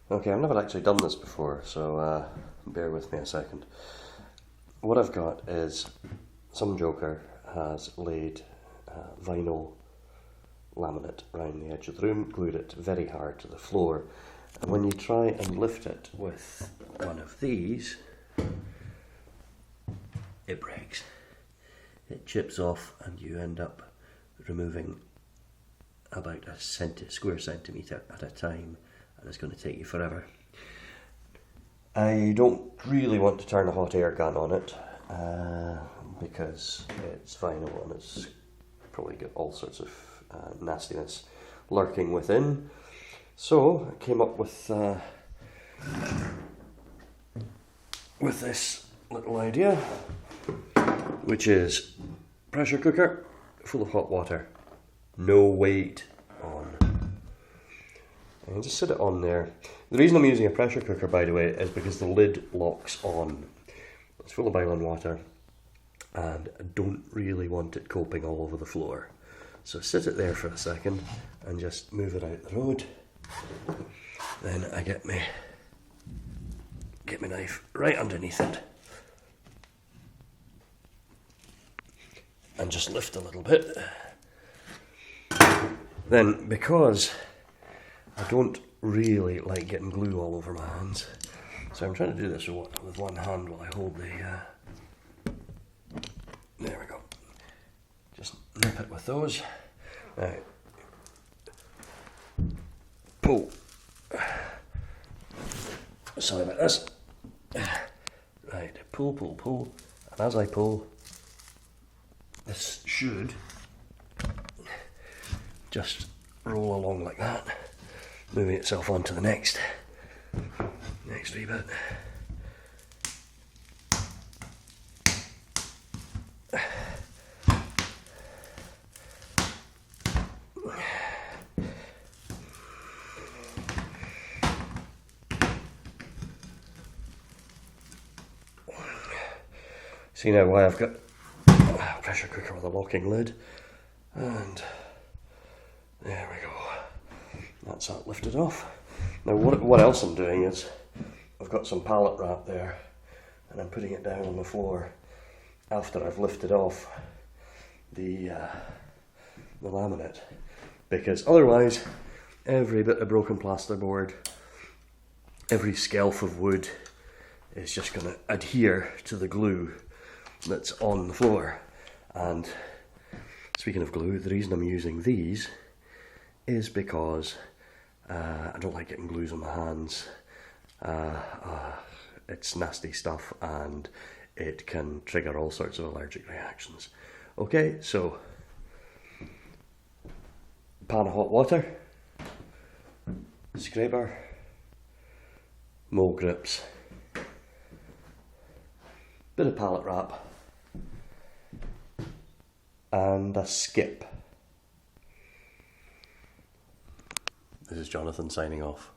Okay, I've never actually done this before, so bear with me a second. What I've got is some joker has laid vinyl laminate around the edge of the room, glued it very hard to the floor, and when you try and lift it with one of these, it breaks. It chips off and you end up removing about a square centimetre at a time, and it's going to take you forever. I don't really want to turn a hot air gun on it because it's vinyl and it's probably got all sorts of nastiness lurking within. So I came up with this little idea, which is pressure cooker full of hot water, no weight on. And just sit it on there. The reason I'm using a pressure cooker, by the way, is because the lid locks on. It's full of boiling water and I don't really want it coping all over the floor. So sit it there for a second and just move it out the road. Then I get my knife right underneath it and just lift a little bit. Then, because I don't really like getting glue all over my hands, so I'm trying to do this with one hand while I hold the there we go. Just nip it with those. Right. Pull. Sorry about this. Right, pull. And as I pull, this should just roll along like that, moving itself on to the next wee bit. See now why I've got a pressure cooker with a locking lid, and there we go. That's that lifted off. Now what else I'm doing is I've got some pallet wrap there and I'm putting it down on the floor after I've lifted off the laminate, because otherwise every bit of broken plasterboard, every skelf of wood is just going to adhere to the glue that's on the floor. And speaking of glue, the reason I'm using these is because I don't like getting glues on my hands. It's nasty stuff and it can trigger all sorts of allergic reactions. Okay, so pan of hot water, scraper, mole grips, bit of pallet wrap, and a skip. This is Jonathan signing off.